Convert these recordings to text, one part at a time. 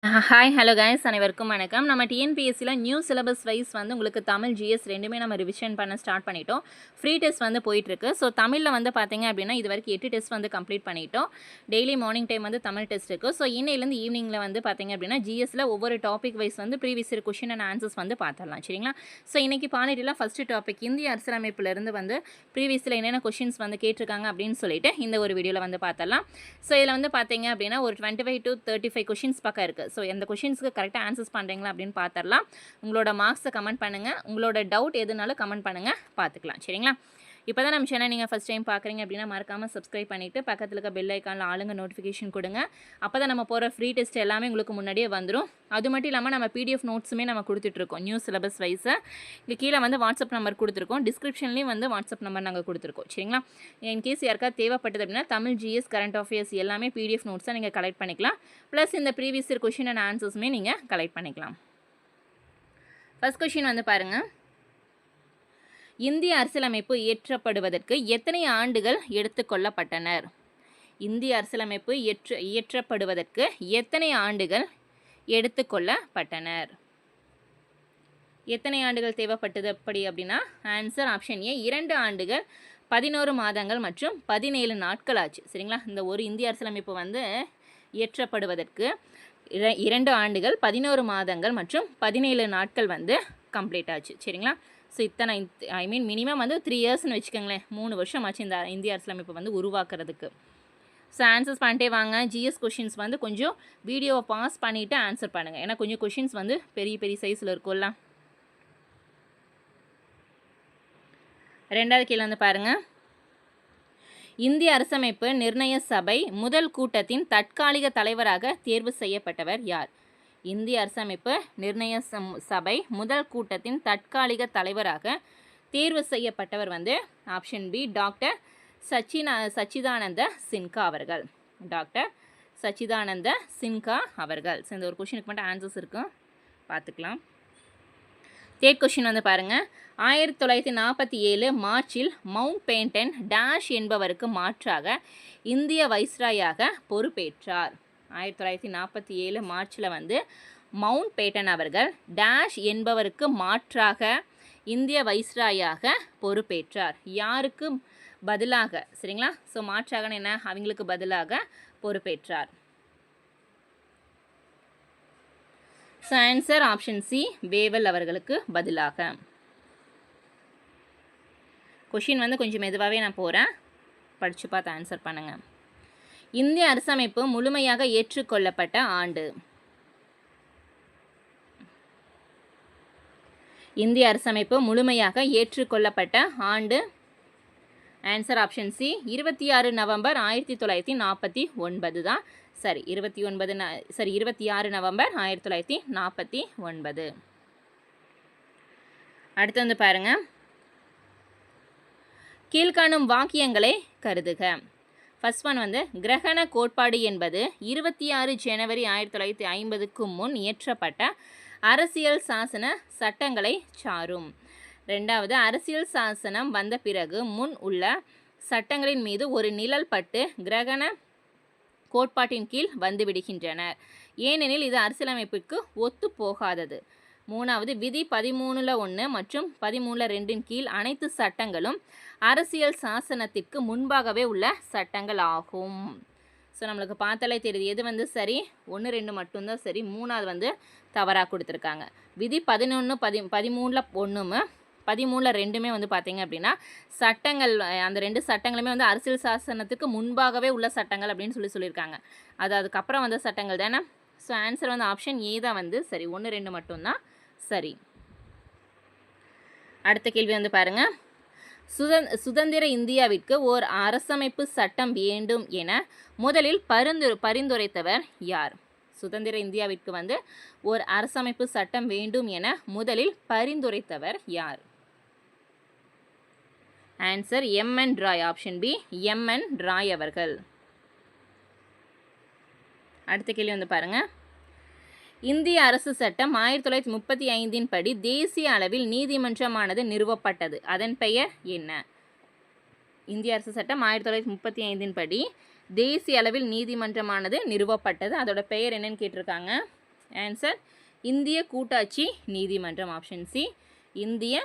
Hi hello guys, அனைவருக்கும் வணக்கம். நம்ம டிஎன்பிஎஸ்சியில் நியூ சிலபஸ் வைஸ் வந்து உங்களுக்கு தமிழ் ஜிஎஸ் ரெண்டுமே நம்ம ரிவிஷன் பண்ண ஸ்டார்ட் பண்ணிட்டோம். ஃப்ரீ டெஸ்ட் வந்து போயிட்டுருக்கு. ஸோ தமிழில் வந்து பார்த்தீங்க அப்படின்னா இது வரைக்கும் 8 டெஸ்ட் வந்து கம்ப்ளீட் பண்ணிட்டோம். டெய்லி மார்னிங் டைம் வந்து தமிழ் டெஸ்ட் இருக்குது. ஸோ இன்னையிலேருந்து ஈவினிங்கில் வந்து பார்த்தீங்க அப்படின்னா ஜிஎஸ்சில் ஒவ்வொரு டாபிக் வைஸ் வந்து previous year question and answers வந்து பார்த்துடலாம். சரிங்களா? ஸோ இன்றைக்கி பாலிட்டியில் ஃபஸ்ட்டு டாபிக் இந்திய அரசியலமைப்பிலிருந்து வந்து ப்ரீவியஸில் என்னென்ன கொஷின்ஸ் வந்து கேட்டிருக்காங்க அப்படின்னு சொல்லிட்டு இந்த ஒரு வீடியோவில் வந்து பார்த்துடலாம். ஸோ இதில் வந்து பார்த்தீங்க அப்படின்னா ஒரு 25 to 35 கொஷின்ஸ் பக்கம் இருக்குது. ஸோ எந்த கொஷின்ஸ்க்கு கரெக்டாக ஆன்சர்ஸ் பண்ணுறீங்களா அப்படின்னு பார்த்துடலாம். உங்களோட மார்க்ஸை கமெண்ட் பண்ணுங்கள். உங்களோட டவுட் எதுனாலும் கமெண்ட் பண்ணுங்கள், பார்த்துக்கலாம். சரிங்களா? இப்போ தான் நம்ம சேனல் நீங்கள் ஃபஸ்ட் டைம் பார்க்குறீங்க அப்படின்னா மறக்காமல் சப்ஸ்கிரைப் பண்ணிவிட்டு பக்கத்தில் இருக்க பெல் ஐக்கானில் ஆளுங்க நோட்டிஃபிகேஷன் கொடுங்க. அப்போ தான் நம்ம போகிற ஃப்ரீ டெஸ்ட் எல்லாமே உங்களுக்கு முன்னாடியே வந்துடும். அது மட்டும் இல்லாமல் நம்ம பிடிஎஃப் நோட்ஸுமே நம்ம கொடுத்துட்ருக்கோம் நியூ சிலபஸ் வைஸை. இங்கே கீழே வந்து வாட்ஸ்அப் நம்பர் கொடுத்துருக்கோம், டிஸ்கிரிப்ஷன்லேயும் வந்து வாட்ஸ்அப் நம்பர் நாங்கள் கொடுத்துருக்கோம். சரிங்களா? இன்கேஸ் யாருக்காவது தேவைப்பட்டது அப்படின்னா தமிழ் ஜிஎஸ் கரண்ட் அஃபேர்ஸ் எல்லாமே பிடிஎஃப் நோட்ஸை நீங்கள் கலெக்ட் பண்ணிக்கலாம். ப்ளஸ் இந்த ப்ரீவியஸ் இயர் கொஷின் அண்ட் ஆன்சர்ஸுமே நீங்கள் கலெக்ட் பண்ணிக்கலாம். ஃபர்ஸ்ட் கொஷின் வந்து பாருங்கள். இந்திய அரசியலமைப்பு இயற்றப்படுவதற்கு எத்தனை ஆண்டுகள் எடுத்துக்கொள்ளப்பட்டனர்? இந்திய அரசியலமைப்பு இயற்றப்படுவதற்கு எத்தனை ஆண்டுகள் எடுத்துக்கொள்ளப்பட்டனர்? எத்தனை ஆண்டுகள் தேவைப்பட்டது அப்படி அப்படின்னா ஆன்சர் ஆப்ஷன் ஏ 2 ஆண்டுகள் 11 மாதங்கள் மற்றும் 17 நாட்கள் ஆச்சு. சரிங்களா? இந்த ஒரு இந்திய அரசியலமைப்பு வந்து இயற்றப்படுவதற்கு 2 ஆண்டுகள் 11 மாதங்கள் மற்றும் 17 நாட்கள் வந்து கம்ப்ளீட் ஆச்சு. சரிங்களா? ஸோ இத்தனை மினிமம் வந்து 3 இயர்ஸ்னு வச்சுக்கோங்களேன். 3 வருஷம் ஆச்சு இந்த இந்திய அரசியலமைப்பு வந்து உருவாக்குறதுக்கு. ஸோ ஆன்சர்ஸ் பண்ணிட்டே வாங்க. ஜிஎஸ் கொஷின்ஸ் வந்து கொஞ்சம் வீடியோவை பாஸ் பண்ணிவிட்டு ஆன்சர் பண்ணுங்கள். ஏன்னா கொஞ்சம் கொஷின்ஸ் வந்து பெரிய பெரிய சைஸில் இருக்கும்ல. ரெண்டாவது கேள்வி வந்து பாருங்கள். இந்திய அரசமைப்பு நிர்ணய சபை முதல் கூட்டத்தின் தற்காலிக தலைவராக தேர்வு செய்யப்பட்டவர் யார்? இந்திய அரசமைப்பு நிர்ணய சபை முதல் கூட்டத்தின் தற்காலிக தலைவராக தேர்வு செய்யப்பட்டவர் வந்து ஆப்ஷன் பி டாக்டர் சச்சிதானந்த சின்ஹா அவர்கள். டாக்டர் சச்சிதானந்த சின்ஹா அவர்கள். ஸோ இந்த ஒரு கொஷினுக்கு மட்டும் ஆன்சர்ஸ் இருக்கும், பார்த்துக்கலாம். தேர்ட் கொஷின் வந்து பாருங்கள். 1947 மார்ச்சில் மவுண்ட் பேட்டன் டேஷ் என்பவருக்கு மாற்றாக இந்திய வைஸ்ராயாக பொறுப்பேற்றார். 1947 மார்ச்சில் வந்து மவுண்ட் பேட்டன் அவர்கள் டேஷ் என்பவருக்கு மாற்றாக இந்திய வைஸ்ராயாக பொறுப்பேற்றார். யாருக்கு பதிலாக? சரிங்களா? ஸோ மாற்றாகன்னு என்ன? அவங்களுக்கு பதிலாக பொறுப்பேற்றார். So answer option C Wavell அவர்களுக்கு பதிலாக. கொஷின் வந்து கொஞ்சம் மெதுவாகவே நான் போகிறேன், படித்து பார்த்து ஆன்சர் பண்ணுங்கள். இந்திய அரசமைப்பு முழுமையாக ஏற்றுக்கொள்ளப்பட்ட ஆண்டு? இந்திய அரசமைப்பு முழுமையாக ஏற்றுக்கொள்ளப்பட்ட ஆண்டு ஆன்சர் ஆப்ஷன் சி 26 நவம்பர் 1949 தான். சரி, 26 நவம்பர் 1949. அடுத்து வந்து பாருங்கள். கீழ்காணும் வாக்கியங்களை கருதுக. ஃபர்ஸ்ட் ஒன் வந்து கிரகண கோட்பாடு என்பது 26 ஜனவரி 1950க்கு முன் இயற்றப்பட்ட அரசியல் சாசன சட்டங்களை சாரும். ரெண்டாவது, அரசியல் சாசனம் வந்த பிறகு முன் உள்ள சட்டங்களின் மீது ஒரு நிழல் பட்டு கிரகண கோட்பாட்டின் கீழ் வந்துவிடுகின்றனர், ஏனெனில் இது அரசியலமைப்புக்கு ஒத்து போகாதது. மூணாவது, விதி 13(1) மற்றும் 13(2) கீழ் அனைத்து சட்டங்களும் அரசியல் சாசனத்திற்கு முன்பாகவே உள்ள சட்டங்கள் ஆகும். ஸோ நம்மளுக்கு பார்த்தாலே தெரியுது எது வந்து சரி. 1, 2 மட்டும்தான் சரி, 3வது வந்து தவறாக கொடுத்துருக்காங்க. விதி 11, 13(1) 13(2) வந்து பார்த்தீங்க அப்படின்னா சட்டங்கள், அந்த 2 சட்டங்களுமே வந்து அரசியல் சாசனத்துக்கு முன்பாகவே உள்ள சட்டங்கள் அப்படின்னு சொல்லியிருக்காங்க. அது அதுக்கப்புறம் வந்த சட்டங்கள் தானே. ஸோ ஆன்சர் வந்து ஆப்ஷன் ஏ தான் வந்து சரி. 1, 2 மட்டும்தான் சரி. அடுத்த கேள்வி வந்து பாருங்கள். சுதந்திர இந்தியாவிற்கு ஓர் அரசமைப்பு சட்டம் வேண்டும் என முதலில் பரிந்துரைத்தவர் யார்? சுதந்திர இந்தியாவிற்கு வந்து ஓர் அரசமைப்பு சட்டம் வேண்டும் என முதலில் பரிந்துரைத்தவர் யார்? Answer M N. Roy. Option B M N. Roy அவர்கள். அடுத்த கேள்வி வந்து பாருங்கள். இந்திய அரசு சட்டம் 1935 படி தேசிய அளவில் நீதிமன்றமானது நிறுவப்பட்டது, அதன் பெயர் என்ன? இந்திய அரசு சட்டம் 1935 படி தேசிய அளவில் நீதிமன்றமானது நிறுவப்பட்டது, அதோட பெயர் என்னன்னு கேட்டிருக்காங்க. ஆன்சர் இந்திய கூட்டாட்சி நீதிமன்றம். ஆப்ஷன் சி இந்திய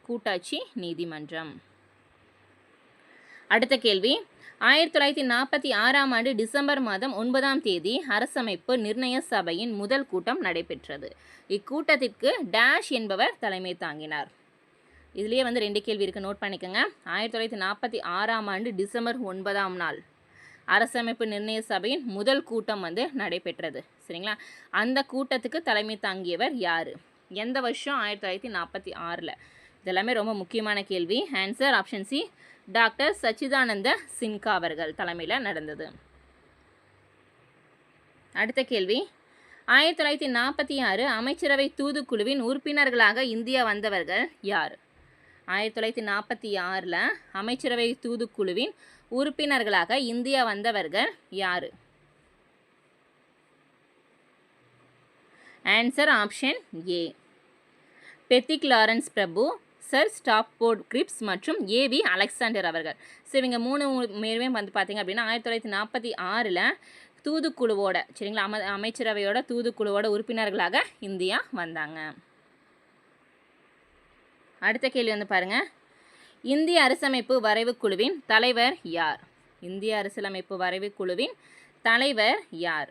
கூட்டாட்சி நீதிமன்றம். அடுத்த கேள்வி 1946ஆம் ஆண்டு டிசம்பர் மாதம் 9ஆம் தேதி அரசமைப்பு நிர்ணய சபையின் முதல் கூட்டம் நடைபெற்றது. இக்கூட்டத்திற்கு டேஷ் என்பவர் தலைமை தாங்கினார். இதுலேயே வந்து 2 கேள்வி இருக்குது, நோட் பண்ணிக்கோங்க. 1946ஆம் ஆண்டு டிசம்பர் 9ஆம் நாள் அரசமைப்பு நிர்ணய சபையின் முதல் கூட்டம் வந்து நடைபெற்றது. சரிங்களா? அந்த கூட்டத்துக்கு தலைமை தாங்கியவர் யார்? எந்த வருஷம்? 1946. இதெல்லாமே ரொம்ப முக்கியமான கேள்வி. ஆன்சர் ஆப்ஷன் சி டாக்டர் சச்சிதானந்த சின்ஹா அவர்கள் தலைமையில் நடந்தது. அடுத்த கேள்வி 1946 அமைச்சரவை தூதுக்குழுவின் உறுப்பினர்களாக இந்தியா வந்தவர்கள் யார்? 1946 அமைச்சரவை தூதுக்குழுவின் உறுப்பினர்களாக இந்தியா வந்தவர்கள் யார்? Answer option A Pethick Lawrence Prabhu, sir Stafford grips மற்றும் ஏவி அலெக்சாண்டர் அவர்கள். ஸோ இவங்க 3 பேருமே வந்து பார்த்திங்க அப்படின்னா 1946 தூதுக்குழுவோட, சரிங்களா, அமைச்சரவையோட தூதுக்குழுவோட உறுப்பினர்களாக இந்தியா வந்தாங்க. அடுத்த கேள்வி வந்து பாருங்கள், இந்திய அரசமைப்பு வரைவு குழுவின் தலைவர் யார்? இந்திய அரசியலமைப்பு வரைவு குழுவின் தலைவர் யார்?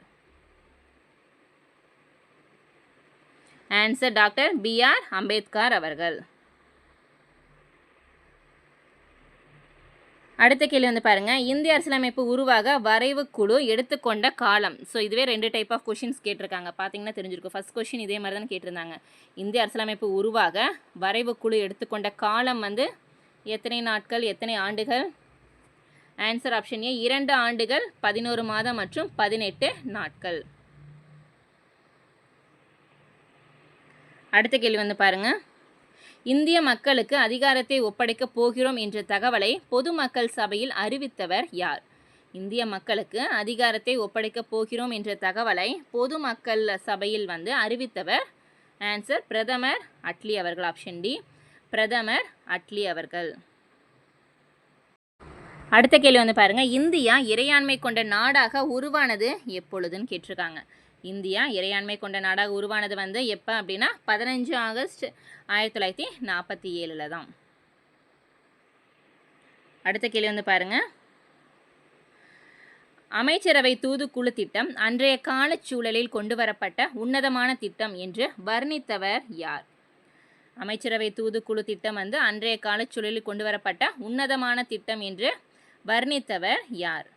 Answer doctor B.R. அம்பேத்கர் அவர்கள். அடுத்த கேள்வி வந்து பாருங்கள், இந்திய அரசியலமைப்பு உருவாக வரைவு குழு எடுத்துக்கொண்ட காலம். ஸோ இதுவே 2 டைப் ஆஃப் கொஷின்ஸ் கேட்டிருக்காங்க, பார்த்தீங்கன்னா தெரிஞ்சிருக்கும். ஃபர்ஸ்ட் கொஷின் இதே மாதிரி தான் கேட்டிருந்தாங்க. இந்திய அரசியலமைப்பு உருவாக வரைவு குழு எடுத்துக்கொண்ட காலம் வந்து எத்தனை நாட்கள், எத்தனை ஆண்டுகள்? ஆன்சர் ஆப்ஷன் ஏ 2 ஆண்டுகள் 11 மாதம் மற்றும் 18 நாட்கள். அடுத்த கேள்வி வந்து பாருங்கள், இந்திய மக்களுக்கு அதிகாரத்தை ஒப்படைக்கப் போகிறோம் என்ற தகவலை பொதுமக்கள் சபையில் அறிவித்தவர் யார்? இந்திய மக்களுக்கு அதிகாரத்தை ஒப்படைக்கப் போகிறோம் என்ற தகவலை பொதுமக்கள் சபையில் வந்து அறிவித்தவர் ஆன்சர் பிரதமர் அட்லி அவர்கள். ஆப்ஷன் டி பிரதமர் அட்லி அவர்கள். அடுத்த கேள்வி வந்து பாருங்கள், இந்தியா இறையாண்மை கொண்ட நாடாக உருவானது எப்பொழுதுன்னு கேட்டிருக்காங்க. இந்தியா இறையாண்மை கொண்ட நாடாக உருவானது வந்து எப்போ அப்படின்னா 15 ஆகஸ்ட் 1947 தான். அடுத்த கேள்வி வந்து பாருங்கள், அமைச்சரவை தூதுக்குழு திட்டம் அன்றைய காலச்சூழலில் கொண்டு வரப்பட்ட உன்னதமான திட்டம் என்று வர்ணித்தவர் யார்? அமைச்சரவை தூதுக்குழு திட்டம் வந்து அன்றைய காலச்சூழலில் கொண்டு வரப்பட்ட உன்னதமான திட்டம் என்று வர்ணித்தவர் யார்?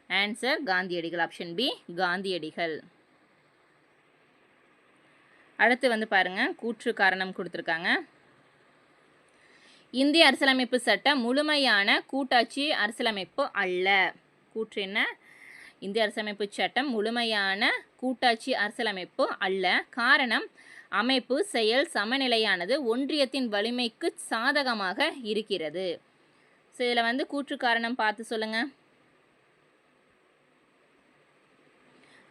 ஆன்சர் காந்தியடிகள். ஆப்ஷன் பி காந்தியடிகள். அடுத்து வந்து பாருங்க, கூற்று காரணம் கொடுத்துருக்காங்க. இந்திய அரசியலமைப்பு சட்டம் முழுமையான கூட்டாட்சி அரசியலமைப்பு அல்ல. கூற்று என்ன? இந்திய அரசியலமைப்பு சட்டம் முழுமையான கூட்டாட்சி அரசியலமைப்பு அல்ல. காரணம், அமைப்பு செயல் சமநிலையானது ஒன்றியத்தின் வலிமைக்கு சாதகமாக இருக்கிறது. ஸோ இதில் வந்து கூற்று காரணம் பார்த்து சொல்லுங்கள்.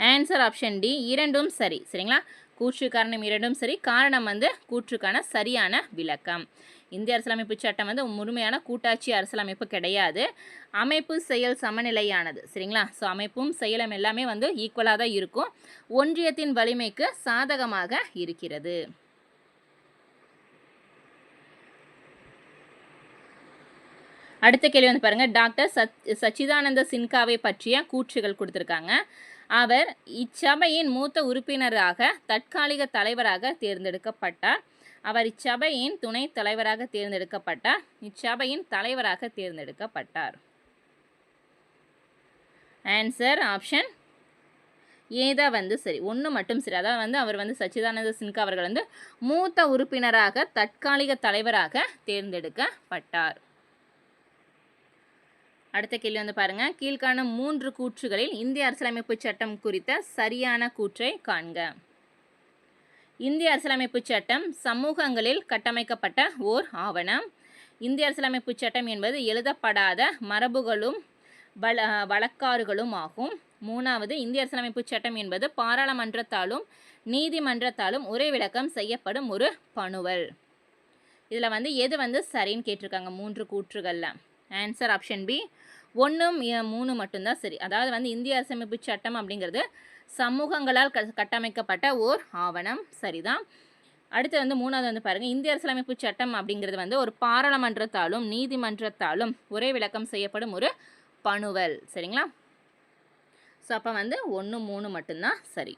ஆன்சர் ஆப்ஷன் டி இரண்டும் சரி. சரிங்களா? கூற்று காரணம் இரண்டும் சரி. காரணம் வந்து கூற்றுக்கான சரியான விளக்கம். இந்திய அரசியலமைப்பு சட்டம் வந்து முழுமையான கூட்டாட்சி அரசியலமைப்பு கிடையாது. அமைப்பு செயல் சமநிலையானது. சரிங்களா? ஸோ அமைப்பும் செயலும் எல்லாமே வந்து ஈக்குவலாக தான் இருக்கும். ஒன்றியத்தின் வலிமைக்கு சாதகமாக இருக்கிறது. அடுத்த கேள்வி வந்து பாருங்கள், டாக்டர் சச்சிதானந்த சின்ஹாவை பற்றிய கூற்றுகள் கொடுத்துருக்காங்க. அவர் இச்சபையின் மூத்த உறுப்பினராக தற்காலிக தலைவராக தேர்ந்தெடுக்கப்பட்டார். அவர் இச்சபையின் துணைத் தலைவராக தேர்ந்தெடுக்கப்பட்டார். இச்சபையின் தலைவராக தேர்ந்தெடுக்கப்பட்டார். ஆன்சர் ஆப்ஷன் ஏதா வந்து சரி, ஒன்று மட்டும் சரி. அதாவது வந்து அவர் வந்து சச்சிதானந்த சின்ஹா அவர்கள் வந்து மூத்த உறுப்பினராக தற்காலிக தலைவராக தேர்ந்தெடுக்கப்பட்டார். அடுத்த கேள்வி வந்து பாருங்க, கீழ்காணும் 3 கூற்றுகளில் இந்திய அரசியலமைப்பு சட்டம் குறித்த சரியான கூற்றை காண்க. இந்திய அரசியலமைப்பு சட்டம் சமூகங்களில் கட்டமைக்கப்பட்ட ஓர் ஆவணம். இந்திய அரசியலமைப்பு சட்டம் என்பது எழுதப்படாத மரபுகளும் வழக்காறுகளும் ஆகும். 3வது, இந்திய அரசியலமைப்பு சட்டம் என்பது பாராளுமன்றத்தாலும் நீதிமன்றத்தாலும் உரை விளக்கம் செய்யப்படும் ஒரு பணுவல். இதில் வந்து எது வந்து சரின்னு கேட்டிருக்காங்க 3 கூற்றுகளில். ஆன்சர் ஆப்ஷன் பி 1, 3 மட்டும்தான் சரி. அதாவது வந்து இந்திய அரசியலமைப்பு சட்டம் அப்படிங்கிறது சமூகங்களால் கட்டமைக்கப்பட்ட ஓர் ஆவணம். சரிதான். அடுத்து வந்து 3வது வந்து பாருங்கள், இந்திய அரசியலமைப்பு சட்டம் அப்படிங்கிறது வந்து ஒரு பாராளுமன்றத்தாலும் நீதிமன்றத்தாலும் ஒரே விளக்கம் செய்யப்படும் ஒரு பணுவல். சரிங்களா? ஸோ அப்போ வந்து 1, 3 மட்டும்தான் சரி.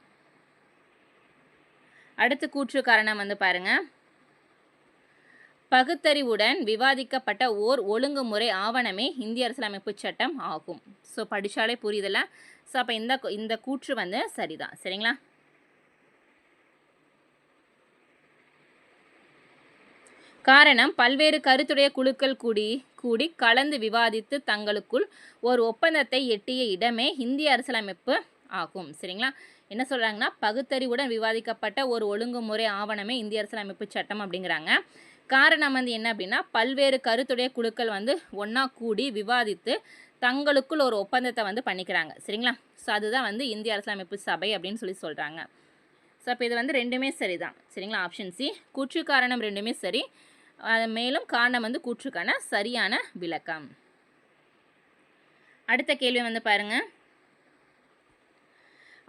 அடுத்து கூற்று காரணம் வந்து பாருங்கள், பகுத்தறிவுடன் விவாதிக்கப்பட்ட ஓர் ஒழுங்குமுறை ஆவணமே இந்திய அரசியலமைப்பு சட்டம் ஆகும். ஸோ படித்தாலே புரியுதில்ல. ஸோ அப்போ இந்த கூற்று வந்து சரிதான். சரிங்களா? காரணம், பல்வேறு கருத்துடைய குழுக்கள் கூடி கலந்து விவாதித்து தங்களுக்குள் ஒரு ஒப்பந்தத்தை எட்டிய இடமே இந்திய அரசியலமைப்பு ஆகும். சரிங்களா? என்ன சொல்கிறாங்கன்னா, பகுத்தறிவுடன் விவாதிக்கப்பட்ட ஒரு ஒழுங்குமுறை ஆவணமே இந்திய அரசியலமைப்பு சட்டம் அப்படிங்கிறாங்க. காரணம் வந்து என்ன அப்படின்னா, பல்வேறு கருத்துடைய குழுக்கள் வந்து ஒன்றா கூடி விவாதித்து தங்களுக்குள் ஒரு ஒப்பந்தத்தை வந்து பண்ணிக்கிறாங்க. சரிங்களா? ஸோ அதுதான் வந்து இந்திய அரசியலமைப்பு சபை அப்படின்னு சொல்கிறாங்க. ஸோ அப்போ இது வந்து ரெண்டுமே சரி தான். சரிங்களா? ஆப்ஷன் சி, கூற்று காரணம் ரெண்டுமே சரி. மேலும் காரணம் வந்து கூற்றுக்கான சரியான விளக்கம். அடுத்த கேள்வி வந்து பாருங்கள்,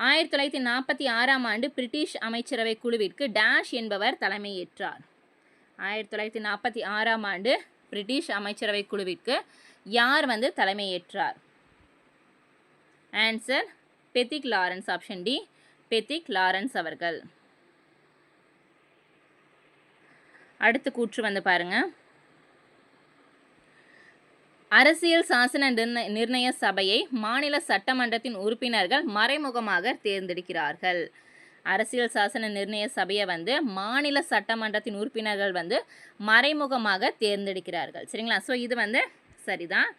1946ஆம் ஆண்டு பிரிட்டிஷ் அமைச்சரவை குழுவிற்கு டேஷ் என்பவர் தலைமையேற்றார். 1946ஆம் ஆண்டு பிரிட்டிஷ் அமைச்சரவை குழுவிற்கு யார் வந்து தலைமையேற்றார்? Answer Pethick Lawrence. Option D, Pethick Lawrence அவர்கள். அடுத்த கூற்று வந்து பாருங்கள், அரசியல் சாசன நிர்ணய சபையை மாநில சட்டமன்றத்தின் உறுப்பினர்கள் மறைமுகமாக தேர்ந்தெடுக்கிறார்கள். அரசியல் சாசன நிர்ணய சபையை வந்து மாநில சட்டமன்றத்தின் உறுப்பினர்கள் வந்து மறைமுகமாக தேர்ந்தெடுக்கிறார்கள். சரிங்களா? ஸோ இது வந்து சரிதான்.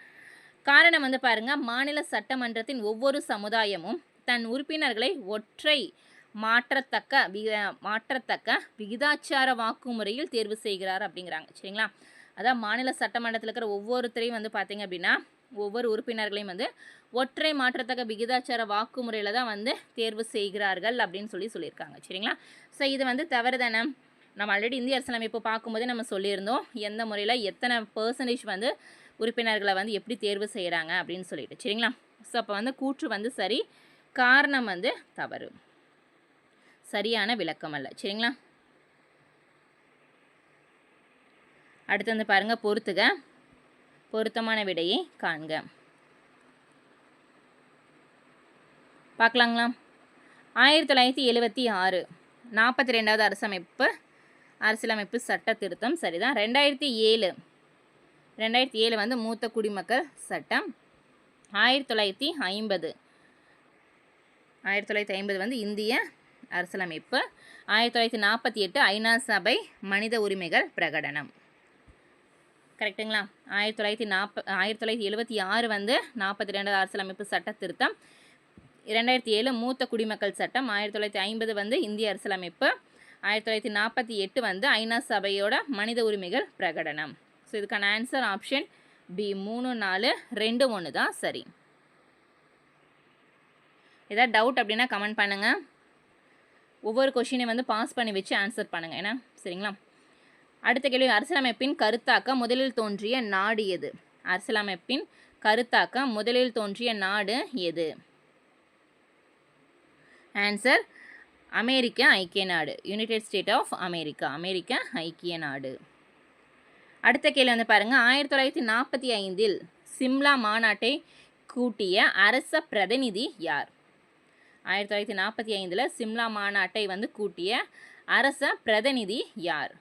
காரணம் வந்து பாருங்கள், மாநில சட்டமன்றத்தின் ஒவ்வொரு சமுதாயமும் தன் உறுப்பினர்களை ஒற்றை மாற்றத்தக்க விகிதாச்சார வாக்குமுறையில் தேர்வு செய்கிறார் அப்படிங்கிறாங்க. சரிங்களா? அதான் மாநில சட்டமன்றத்தில் இருக்கிற ஒவ்வொருத்தரையும் வந்து பார்த்திங்க அப்படின்னா, ஒவ்வொரு உறுப்பினர்களையும் வந்து ஒற்றை மாற்றத்தக்க விகிதாச்சார வாக்குமுறையில் தான் வந்து தேர்வு செய்கிறார்கள் அப்படின்னு சொல்லியிருக்காங்க. சரிங்களா? ஸோ இது வந்து தவறு தானே. நம்ம ஆல்ரெடி இந்திய அரசியலமைப்பு பார்க்கும்போதே நம்ம சொல்லியிருந்தோம், எந்த முறையில் எத்தனை % வந்து உறுப்பினர்களை வந்து எப்படி தேர்வு செய்கிறாங்க அப்படின்னு சொல்லிட்டு. சரிங்களா? ஸோ அப்போ வந்து கூற்று வந்து சரி, காரணம் வந்து தவறு, சரியான விளக்கம் அல்ல. சரிங்களா? அடுத்து வந்து பாருங்கள், பொறுத்துக, பொருத்தமான விடையை காண்க. பார்க்கலாங்களா? 1976 42வது அரசியலமைப்பு சட்ட திருத்தம் சரிதான். 2007 வந்து மூத்த குடிமக்கள் சட்டம். 1950 வந்து இந்திய அரசியலமைப்பு. 1948 ஐநா சபை மனித உரிமைகள் பிரகடனம். கரெக்டுங்களா? 1976 வந்து 42வது அரசியலமைப்பு சட்ட திருத்தம். 2007 மூத்த குடிமக்கள் சட்டம். 1950 வந்து இந்திய அரசியலமைப்பு. 1948 வந்து ஐநா சபையோட மனித உரிமைகள் பிரகடனம். ஸோ இதுக்கான ஆன்சர் ஆப்ஷன் பி, 3, 4, 2, 1 தான் சரி. ஏதாவது டவுட் அப்படின்னா கமெண்ட் பண்ணுங்கள். ஒவ்வொரு கொஷினையும் வந்து பாஸ் பண்ணி வச்சு ஆன்சர் பண்ணுங்கள். ஏன்னா சரிங்களா? அடுத்த கேள்வி, அரசியலமைப்பின் கருத்தாக்கம் முதலில் தோன்றிய நாடு எது? அரசியலமைப்பின் கருத்தாக்கம் முதலில் தோன்றிய நாடு எது? ஆன்சர் அமெரிக்க ஐக்கிய நாடு, யுனைடெட் ஸ்டேட் ஆஃப் அமெரிக்கா, அமெரிக்க ஐக்கிய நாடு. அடுத்த கேள்வி வந்து பாருங்கள், 1945 சிம்லா மாநாட்டை கூட்டிய அரச பிரதிநிதி யார்? 1945 சிம்லா மாநாட்டை வந்து கூட்டிய அரச பிரதிநிதி யார்?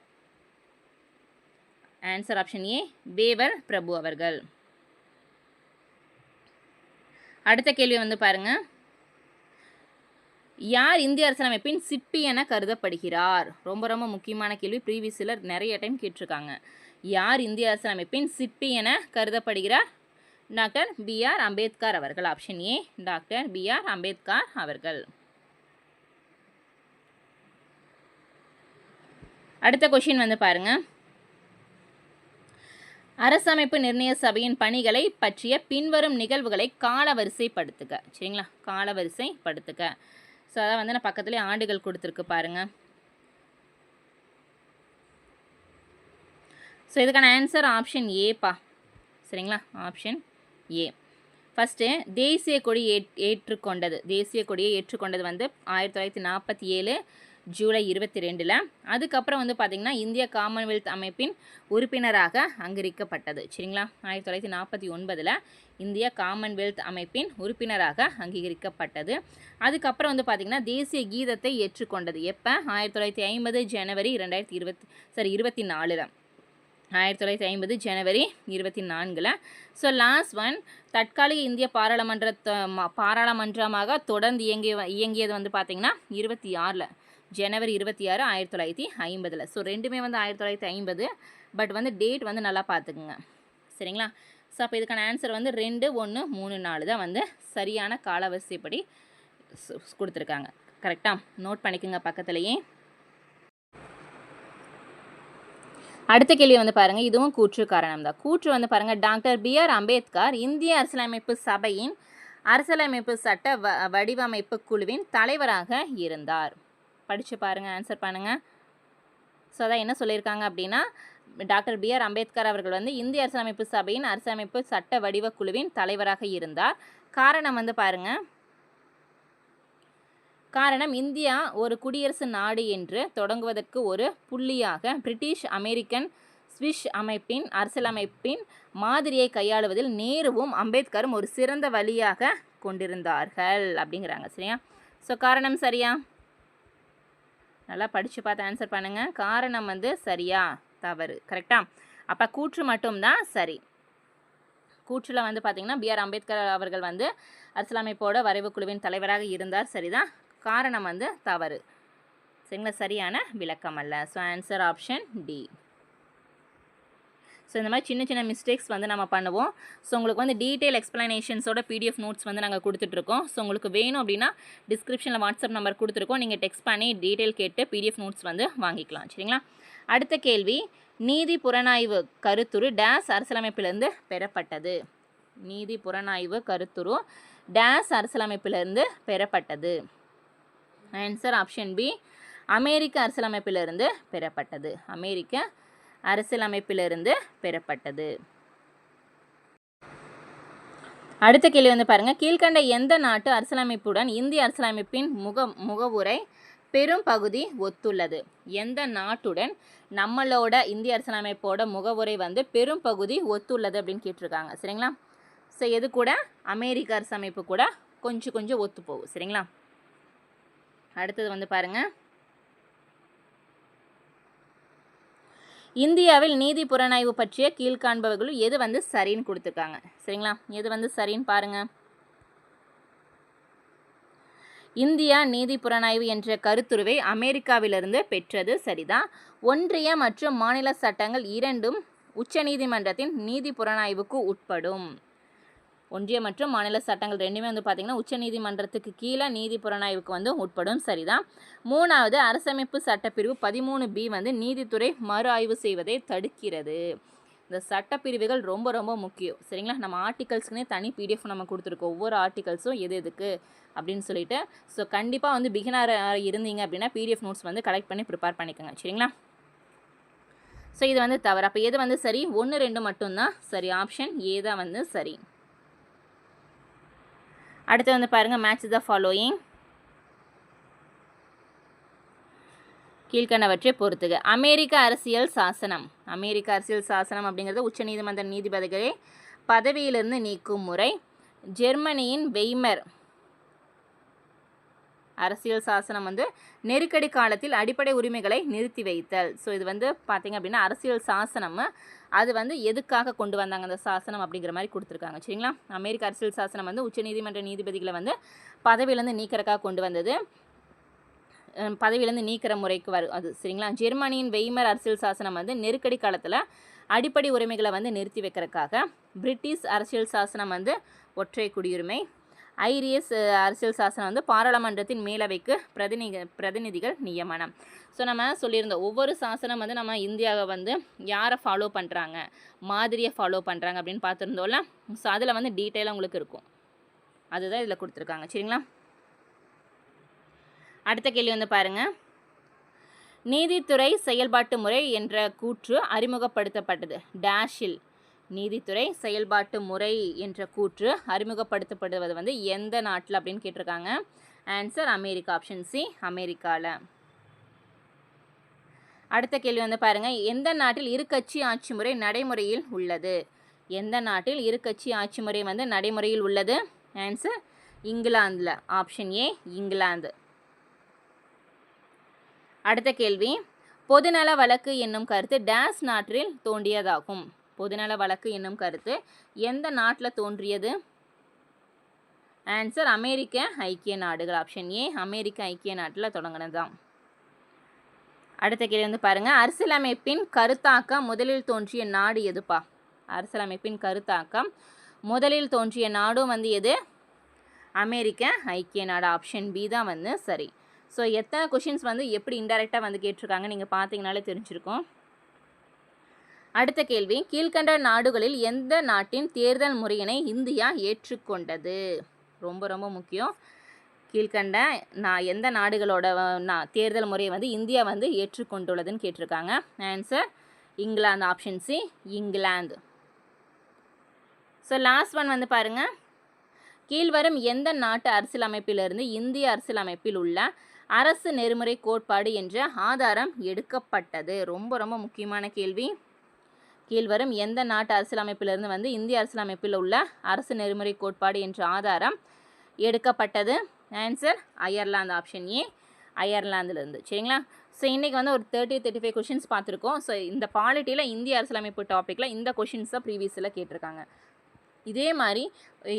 ஆன்சர் ஆப்ஷன் ஏ, வேவர் பிரபு அவர்கள். அடுத்த கேள்வி வந்து பாருங்க, யார் இந்திய அரசியலமைப்பின் சிற்பி என கருதப்படுகிறார்? ரொம்ப ரொம்ப முக்கியமான கேள்வி, ப்ரீவியஸில் நிறைய டைம் கேட்டிருக்காங்க. யார் இந்திய அரசியலமைப்பின் சிற்பி என கருதப்படுகிறார்? Doctor B.R. அம்பேத்கர் அவர்கள். Option A, doctor B.R. Ambedkar அவர்கள். அடுத்த கொஷின் வந்து பாருங்க, அரசமைப்பு நிர்ணய சபையின் பணிகளை பற்றிய பின்வரும் நிகழ்வுகளை காலவரிசைப்படுத்துக. சரிங்களா, காலவரிசைப்படுத்துக. ஸோ அதான் வந்து நான் பக்கத்துலேயே ஆண்டுகள் கொடுத்துருக்கு பாருங்க. ஸோ இதுக்கான ஆன்சர் ஆப்ஷன் ஏப்பா. சரிங்களா, ஆப்ஷன் ஏ. ஃபஸ்ட்டு தேசிய கொடி ஏற்றுக்கொண்டது. தேசிய கொடியை ஏற்றுக்கொண்டது வந்து 1947 ஜூலை 22. அதுக்கப்புறம் வந்து பார்த்திங்கன்னா இந்திய காமன்வெல்த் அமைப்பின் உறுப்பினராக அங்கீகரிக்கப்பட்டது. சரிங்களா? 1949 இந்திய காமன்வெல்த் அமைப்பின் உறுப்பினராக அங்கீகரிக்கப்பட்டது. அதுக்கப்புறம் வந்து பார்த்திங்கன்னா தேசிய கீதத்தை ஏற்றுக்கொண்டது. எப்போ? 1950 ஜனவரி 24. 1950 ஜனவரி 24. ஸோ லாஸ்ட் ஒன், தற்காலிக இந்திய பாராளுமன்றமாக தொடர்ந்து இயங்கியது வந்து பார்த்திங்கன்னா 26 ஜனவரி 26 1950. ஸோ ரெண்டுமே வந்து 1950. பட் வந்து டேட் வந்து நல்லா பார்த்துக்குங்க. சரிங்களா? ஸோ அப்போ இதுக்கான ஆன்சர் வந்து 2, 1, 3, 4 தான் வந்து சரியான காலவரிசைப்படி கொடுத்துருக்காங்க. கரெக்டாக நோட் பண்ணிக்கோங்க பக்கத்துலேயே. அடுத்த கேள்வி வந்து பாருங்கள், இதுவும் கூற்று காரணம் தான். கூற்று வந்து பாருங்கள், டாக்டர் B.R. அம்பேத்கர் இந்திய அரசியலமைப்பு சபையின் அரசியலமைப்பு சட்ட வடிவமைப்பு குழுவின் தலைவராக இருந்தார். படித்து பாருங்கள், ஆன்சர் பண்ணுங்கள். ஸோ அதான் என்ன சொல்லியிருக்காங்க அப்படின்னா, டாக்டர் B.R. அம்பேத்கர் அவர்கள் வந்து இந்திய அரசியலமைப்பு சபையின் அரசியலமைப்பு சட்ட வடிவ குழுவின் தலைவராக இருந்தார். காரணம் வந்து பாருங்கள், காரணம் இந்தியா ஒரு குடியரசு நாடு என்று தொடங்குவதற்கு ஒரு புள்ளியாக பிரிட்டிஷ் அமெரிக்கன் ஸ்விஸ் அமைப்பின் அரசியலமைப்பின் மாதிரியை கையாளுவதில் நேருவும் அம்பேத்கரும் ஒரு சிறந்த வழியாக கொண்டிருந்தார்கள் அப்படிங்கிறாங்க. சரியா? ஸோ காரணம் சரியா? நல்லா படித்து பார்த்து ஆன்சர் பண்ணுங்கள். காரணம் வந்து சரியா தவறு? கரெக்டாக? அப்போ கூற்று மட்டும்தான் சரி. கூற்றில் வந்து பார்த்திங்கன்னா B.R. அம்பேத்கர் அவர்கள் வந்து அரசியலமைப்போட வரைவு குழுவின் தலைவராக இருந்தார். சரிதான். காரணம் வந்து தவறு. சரிங்களா? சரியான விளக்கம் அல்ல. So answer option D. So இந்த மாதிரி சின்ன சின்ன மிஸ்டேக்ஸ் வந்து நம்ம பண்ணுவோம். ஸோ உங்களுக்கு வந்து டீட்டெயில் எக்ஸ்ப்ளனேஷன்ஸோட PDF நோட்ஸ் வந்து நாங்கள் கொடுத்துட்ருக்கோம். ஸோ உங்களுக்கு வேணும் அப்படின்னா டிஸ்கிரிப்ஷனில் வாட்ஸ்அப் நம்பர் கொடுத்துருக்கோம். நீங்கள் டெக்ஸ்ட் பண்ணி டீட்டெயில் கேட்டு PDF நோட்ஸ் வந்து வாங்கிக்கலாம். சரிங்களா? அடுத்த கேள்வி, நீதி புலனாய்வு கருத்துரு டேஸ் அரசியலமைப்பிலிருந்து பெறப்பட்டது. நீதி புலனாய்வு கருத்துரு டேஸ் அரசியலமைப்பிலிருந்து பெறப்பட்டது. ஆன்சர் ஆப்ஷன் பி, அமெரிக்க அரசியலமைப்பிலிருந்து பெறப்பட்டது. அமெரிக்க அரசியலமைப்பிலிருந்து பெறப்பட்டது. அடுத்த கேள்வி வந்து பாருங்கள், கீழ்கண்ட எந்த நாட்டு அரசியலமைப்புடன் இந்திய அரசியலமைப்பின் முகவுரை பெரும் பகுதி ஒத்துள்ளது? எந்த நாட்டுடன் நம்மளோட இந்திய அரசியலமைப்போட முகவுரை வந்து பெரும் பகுதி ஒத்துள்ளது அப்படின்னு கேட்டிருக்காங்க. சரிங்களா? ஸோ எது கூட? அமெரிக்க அரசியலமைப்பு கூட கொஞ்சம் ஒத்து போகும். சரிங்களா? அடுத்தது வந்து பாருங்கள், இந்தியாவில் நீதி புலனாய்வு பற்றிய கீழ்காண்பவர்களும் எது வந்து சரின்னு கொடுத்துருக்காங்க. சரிங்களா? எது வந்து சரின்னு பாருங்கள். இந்தியா நீதி புலனாய்வு என்ற கருத்துருவை அமெரிக்காவிலிருந்து பெற்றது. சரிதான். ஒன்றிய மற்றும் மாநில சட்டங்கள் இரண்டும் உச்சநீதிமன்றத்தின் நீதி புலனாய்வுக்கு உட்படும். ஒன்றிய மற்றும் மாநில சட்டங்கள் ரெண்டுமே வந்து பார்த்திங்கன்னா உச்சநீதிமன்றத்துக்கு கீழே நீதி புலனாய்வுக்கு வந்து உட்படும். சரிதான். 3வது, அரசமைப்பு சட்டப்பிரிவு 13B வந்து நீதித்துறை மறு ஆய்வு செய்வதை தடுக்கிறது. இந்த சட்டப்பிரிவுகள் ரொம்ப முக்கியம். சரிங்களா? நம்ம ஆர்டிகல்ஸ்க்குனே தனி PDF நம்ம கொடுத்துருக்கோம். ஒவ்வொரு ஆர்டிகல்ஸும் எதுக்கு அப்படின்னு சொல்லிட்டு. ஸோ கண்டிப்பாக வந்து பிகினர் இருந்தீங்க அப்படின்னா PDF நோட்ஸ் வந்து கலெக்ட் பண்ணி ப்ரிப்பேர் பண்ணிக்கோங்க. சரிங்களா? ஸோ இது வந்து தவறு. அப்போ எது வந்து சரி? 1, 2 மட்டும்தான் சரி. ஆப்ஷன் ஏ தான் வந்து சரி. அடுத்து வந்து பாருங்கள், மேட்ச் த ஃபாலோயிங். கீழ்கண்டவற்றை பொறுத்துக. அமெரிக்க அரசியல் சாசனம். அமெரிக்க அரசியல் சாசனம் அப்படிங்கிறது உச்சநீதிமன்ற நீதிபதிகளை பதவியிலிருந்து நீக்கும் முறை. ஜெர்மனியின் வெய்மர் அரசியல் சாசனம் வந்து நெருக்கடி காலத்தில் அடிப்படை உரிமைகளை நிறுத்தி வைத்தல். ஸோ இது வந்து பார்த்திங்க அப்படின்னா அரசியல் சாசனம் அது வந்து எதுக்காக கொண்டு வந்தாங்க அந்த சாசனம் அப்படிங்கிற மாதிரி கொடுத்துருக்காங்க. சரிங்களா? அமெரிக்க அரசியல் சாசனம் வந்து உச்சநீதிமன்ற நீதிபதிகளை வந்து பதவியிலேருந்து நீக்கிறக்காக கொண்டு வந்தது. பதவியிலேருந்து நீக்கிற முறைக்கு வரும் அது. சரிங்களா? ஜெர்மனியின் வெய்மர் அரசியல் சாசனம் வந்து நெருக்கடி காலத்தில் அடிப்படை உரிமைகளை வந்து நிறுத்தி வைக்கிறதுக்காக. பிரிட்டிஷ் அரசியல் சாசனம் வந்து ஒற்றை குடியுரிமை. ஐரியஸ் அரசியல் சாசனம் வந்து பாராளுமன்றத்தின் மேலவைக்கு பிரதிநிதிகள் நியமனம். ஸோ நம்ம சொல்லியிருந்தோம், ஒவ்வொரு சாசனம் வந்து நம்ம இந்தியாவை வந்து யாரை ஃபாலோ பண்ணுறாங்க, மாதிரியை ஃபாலோ பண்ணுறாங்க அப்படின்னு பார்த்துருந்தோம்ல. ஸோ அதில் வந்து டீட்டெயிலாக உங்களுக்கு இருக்கும். அதுதான் இதில் கொடுத்துருக்காங்க. சரிங்களா? அடுத்த கேள்வி வந்து பாருங்கள், நீதித்துறை செயல்பாட்டு முறை என்ற கூற்று அறிமுகப்படுத்தப்பட்டது டேஷில். நீதித்துறை செயல்பாட்டு முறை என்ற கூற்று அறிமுகப்படுத்தப்படுவது வந்து எந்த நாட்டில் அப்படின்னு கேட்டிருக்காங்க. ஆன்சர் அமெரிக்கா, ஆப்ஷன் சி அமெரிக்காவில். அடுத்த கேள்வி வந்து பாருங்கள், எந்த நாட்டில் இருக்கட்சி ஆட்சி முறை நடைமுறையில் உள்ளது? எந்த நாட்டில் இருக்கட்சி ஆட்சி முறை வந்து நடைமுறையில் உள்ளது? ஆன்சர் இங்கிலாந்தில், ஆப்ஷன் ஏ இங்கிலாந்து. அடுத்த கேள்வி, பொதுநல வழக்கு என்னும் கருத்து டேஸ் நாட்டில் தோன்றியதாகும்? பொதுநல வழக்கு என்னும் கருத்து எந்த நாட்டில் தோன்றியது? ஆன்சர் அமெரிக்க ஐக்கிய நாடுகள், ஆப்ஷன் ஏ அமெரிக்க ஐக்கிய நாட்டில் தொடங்கினதுதான். அடுத்த கேள்வி வந்து பாருங்கள், அரசியலமைப்பின் கருத்தாக்கம் முதலில் தோன்றிய நாடு எதுப்பா? அரசியலமைப்பின் கருத்தாக்கம் முதலில் தோன்றிய நாடும் வந்து எது? அமெரிக்க ஐக்கிய நாடு, ஆப்ஷன் பி தான் வந்து சரி. ஸோ எத்தனை கொஷின்ஸ் வந்து எப்படி இன்டெரக்டாக வந்து கேட்டிருக்காங்க நீங்கள் பார்த்தீங்கனாலே தெரிஞ்சிருக்கும். அடுத்த கேள்வி, கீழ்கண்ட நாடுகளில் எந்த நாட்டின் தேர்தல் முறையினை இந்தியா ஏற்றுக்கொண்டது? ரொம்ப ரொம்ப முக்கியம். கீழ்கண்ட எந்த நாடுகளோட தேர்தல் முறையை வந்து இந்தியா வந்து ஏற்றுக்கொண்டுள்ளதுன்னு கேட்டிருக்காங்க. Answer England, option C England. So last one வந்து பாருங்கள், கீழ்வரும் எந்த நாட்டு அரசியலமைப்பிலிருந்து இந்திய அரசியலமைப்பில் உள்ள அரசு நெறிமுறை கோட்பாடு என்ற ஆதாரம் எடுக்கப்பட்டது? ரொம்ப ரொம்ப முக்கியமான கேள்வி. கீழ்வரும் எந்த நாட்டு அரசியலமைப்பிலிருந்து வந்து இந்திய அரசியலமைப்பில் உள்ள அரசு நெறிமுறை கோட்பாடு என்ற ஆதாரம் எடுக்கப்பட்டது? ஆன்சர் அயர்லாந்து, ஆப்ஷன் ஏ அயர்லாந்துலேருந்து. சரிங்களா? ஸோ இன்றைக்கி வந்து ஒரு 35 கொஷின்ஸ் பார்த்துருக்கோம். ஸோ இந்த பாலிட்டியில் இந்திய அரசியலமைப்பு டாப்பிக்கில் இந்த கொஷின்ஸ் தான் ப்ரீவியஸில் கேட்டிருக்காங்க. இதே மாதிரி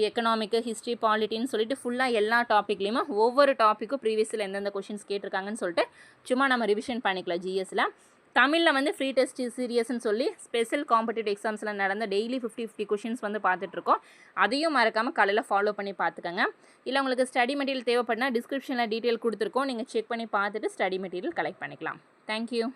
எக்கனாமிக்கு, ஹிஸ்ட்ரி, பாலிட்டின்னு சொல்லிட்டு ஃபுல்லாக எல்லா டாப்பிக்லேயுமே ஒவ்வொரு டாப்பிக்கும் ப்ரீவியஸில் எந்தெந்த கொஷின்ஸ் கேட்டிருக்காங்கன்னு சொல்லிட்டு சும்மா நம்ம ரிவிஷன் பண்ணிக்கலாம். ஜிஎஸ்சில் தமிழில் வந்து ஃப்ரீ டெஸ்ட் சீரியஸ்ன்னு சொல்லி ஸ்பெஷல் காம்படிட்டிவ் எக்ஸாம்ஸில் நடந்த டெய்லி 50 கொஷின்ஸ் வந்து பார்த்துட்ருக்கோம். அதையும் மறக்காமல் காலையில் ஃபாலோ பண்ணி பார்த்துக்கோங்க. இல்லை உங்களுக்கு ஸ்டடி மெட்டீரியல் தேவைப்படுனா டிஸ்கிரிப்ஷனில் டீட்டெயில் கொடுத்துருக்கோம், நீங்கள் செக் பண்ணி பார்த்துட்டு ஸ்டடி மெட்டீரியல் கலெக்ட் பண்ணிக்கலாம். தேங்க்யூ.